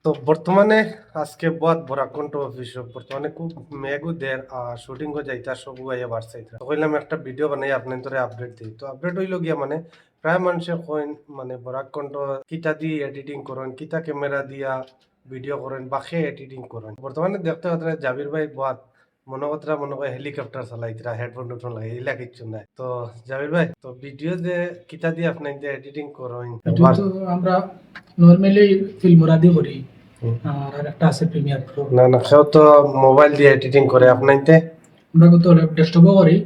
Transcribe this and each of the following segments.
তো বর্তমানে আজকে বহুত বরাকণ্ঠ অফিস বর্তমানে খুব মেঘুদের শুটিং করে যাইতা সব গাইয়া বাড়ছে তো কইলাম একটা ভিডিও বানাই আপনার তোরে আপডেট দিই তো আপডেট হইল গিয়া মানে প্রায় মানুষে কইন মানে বরাকণ্ঠ কিতা দিয়ে এডিটিং করেন কিতা ক্যামেরা দিয়া ভিডিও করেন বাকি এডিটিং করেন বর্তমানে দেখতে পাচ্ছেন জাবির ভাই বহুত মনে করে হেলিকপ্টার চালাইতরা হেডফোন টেডফোন লাগে এগুলা কিচ্ছু নাই তো জাবির ভাই তো ভিডিও যে কিতা দিয়ে আপনার যে এডিটিং করেন এটা তো আমরা নরমালি ফিল্মরা দিয়ে করি আর একটা আছে প্রিমিয়ার প্রো। না না কেউ তো মোবাইল দিয়ে এডিটিং করে আপনাইতে আমরা কত ডেস্কটপও করি,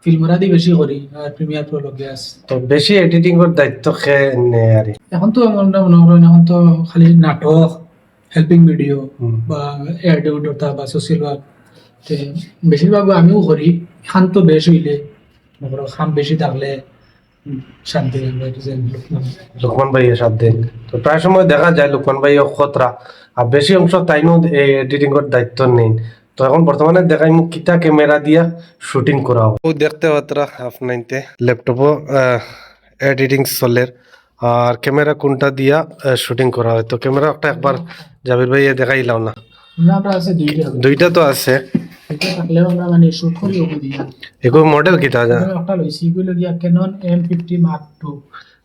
ফিল্মরা দিয়ে বেশি করি আর প্রিমিয়ার প্রো লগে আছে। তো বেশি এডিটিং এর দায়িত্ব খে নেয় আর এখন তো আমরা মনে করেন এখন তো খালি নাটক, হেল্পিং ভিডিও বা এড উডতা বা সোশ্যাল ওয়ার্ক বেশিরভাগ আমিও করি। এখন তো বেশ হইলে মনে করো খাম বেশি থাকলে শান্তি আমরা একটু লোকমান ভাই এর সাথে তো প্রায় সময় দেখা যায় লোকমান ভাই খতরা আর বেশি অংশ তাইনো এডিটিং এর দায়িত্ব নেই তো এখন বর্তমানে দেখাই মুখ কিতা ক্যামেরা দিয়া শুটিং করা হয় ও দেখতে পাত্রা আপনাইতে ল্যাপটপও এডিটিং চলের আর ক্যামেরা কোনটা দিয়া শুটিং করা হয় তো ক্যামেরা একটা একবার জাবির ভাই দেখাইলাও না আমরা আছে দুইটা তো আছে এটা থাকলেও আমরা মানে শুট করি ওকে দিয়া এগো মডেল কিতা একটা লইছি এগুলো গিয়া ক্যানন M50 Mark II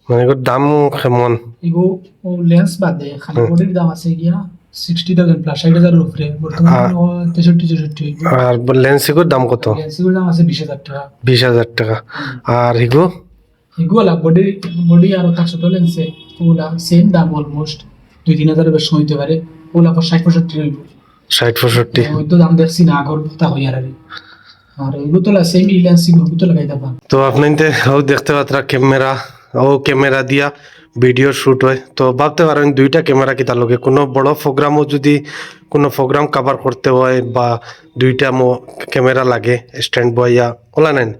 মানে এগুলোর দাম কেমন এগো ও লেন্স বাদে খালি বডির দাম আছে গিয়া 60,000 প্লাস 60,000 উপরে বর্তমানে 63-64 আর লেন্স এগুলোর দাম কত লেন্সের দাম আছে 20,000 টাকা 20,000 টাকা আর এগো এগুলা বডি আর তার ছোট লেন্সে ওগুলা সেম দাম অলমোস্ট 2-3,000 বেশ হইতে পারে ওগুলা 60-65 হইব 60-65 ওই তো দাম দেখছি না আগর তা হই আর আর এগুলো তো সেম লেন্স এগুলো তো লাগাই দাম তো আপনাইতে ও দেখতে পাত্রা ক্যামেরা ও ক্যামেরা দিয়া ভিডিও শুট হয় তো ভাবতে পারেন দুইটা ক্যামেরা কি তার লগে কোনো বড় প্রোগ্রামও যদি কোনো প্রোগ্রাম কভার করতে হয় বা দুইটা ক্যামেরা লাগে স্ট্যান্ড বইয়া ওলা নেন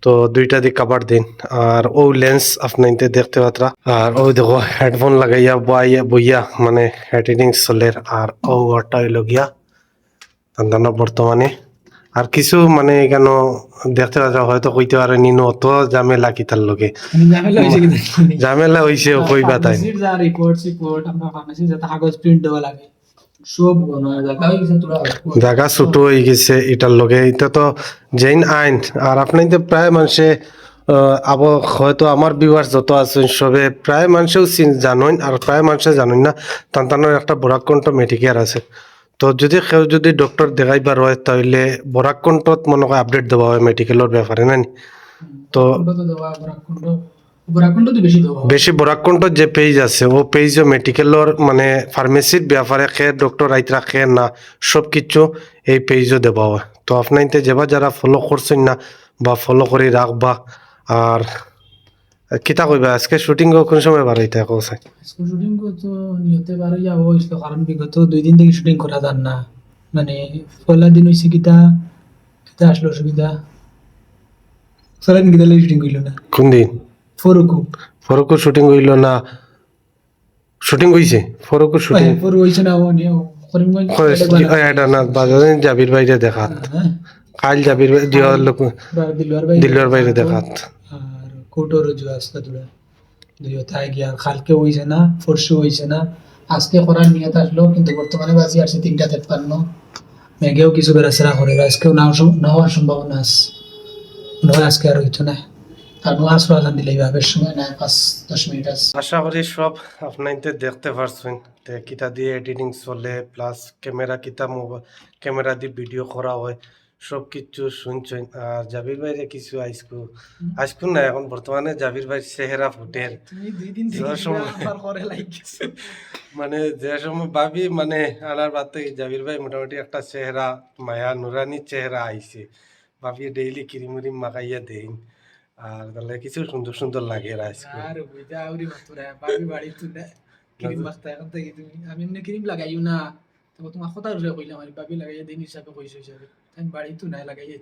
তো দুইটা দিয়ে কভার দিন আর ও লেন্স আপনাইতে দেখতে পাত্রা আর ও দেখো হেডফোন লাগাইয়া বইয়া মানে এডিটিং চলের আর ও ওটা হইল গিয়া তার বর্তমানে আর কিছু মানে কেন দেখতে পাচ্ছ হয়তো কইতে পারে নিন অত ঝামেলা কি তার লগে ঝামেলা হইছে কইবা তাই রিপোর্ট আমরা ফার্মেসি যেটা কাগজ প্রিন্ট দেওয়া লাগে সব জায়গা হয়ে গেছে তোরা জায়গা ছোট হয়ে গেছে এটার লগে এটা তো জেন আইন আর আপনার প্রায় মানুষে আবার হয়তো আমার ভিউয়ার্স যত আছেন সবে প্রায় মানুষেও জানেন আর প্রায় মানুষে জানেন না তার একটা বরাকণ্ঠ মেডিকেয়ার আছে তো যদি কেউ যদি ডক্টর দেখাইবার হয় তাহলে বরাকণ্ঠত মনে হয় আপডেট দেওয়া হয় মেডিকেলের ব্যাপারে না তো বেশি বরাকণ্ঠ যে পেজ আছে ও পেজ মেডিকেলের মানে ফার্মেসির ব্যাপারে খে ডক্টর আইতরা খে না সব কিছু এই পেজও দেওয়া হয় তো আপনাইতে যেবা যারা ফলো করছেন না বা ফলো করে রাখবা আর কিতা কইবা আজকে শুটিং কোন সময় বাড়াইতে কোসাই শুটিং তো নিতে পারে যাব হইছিল কারণ বিগত 2 দিন থেকে শুটিং করা যান না মানে পয়লা দিন হইছে কিটা কিটা আসলো অসুবিধা সারাদিন কিটা শুটিং কইলো না কোন দিন ফরুকু শুটিং হইল না শুটিং হইছে ফরুকু শুটিং হইছে না ও নিও করিমগঞ্জ এটা না বাজারে জাবির বাইরে দেখাত কাল জাবির দিলওয়ার বাইরে দেখাত আর কোটর যে আসলে দুই তাই গিয়া কালকে হইছে না পরশু হইছে না আজকে করার নিয়ত আসলো কিন্তু বর্তমানে বাজি আসছে 3:53 মেঘেও কিছু বেরাসরা করে আজকেও না হওয়ার সম্ভাবনা আছে নয় আজকে আর হইতো না আর নোয়াজ রাজান দিলেই ভাবের সময় না 5-10 মিনিট আছে আশা করি সব আপনাইতে দেখতে পারছেন কিতা দিয়ে এডিটিং চলে প্লাস ক্যামেরা কিতা ক্যামেরা দিয়ে ভিডিও করা হয় সব কিছু শুনছেন আর জাবির ভাইরে কিছু আইসকু না এখন বর্তমানে জাবির ভাই চেহারা ফুটের মানে যে সময় ভাবি মানে আনার বাদ থেকে জাবির ভাই মোটামুটি একটা চেহারা মায়া নুরানি চেহারা আইছে ভাবি ডেইলি ক্রিম মাখাইয়া দেন আর তাহলে কিছু সুন্দর সুন্দর লাগে আর বুইতা আউরি মাতুরা ভাবি বাড়ি তুলে ক্রিম মাখতা এখন থেকে তুমি আমি এমনি ক্রিম লাগাইও না তো তোমার কথা রয়ে কইলাম আর ভাবি লাগাইয়া দিন হিসাবে কইছো হিসাবে আমি বাড়ি তো নাই লাগাইয়া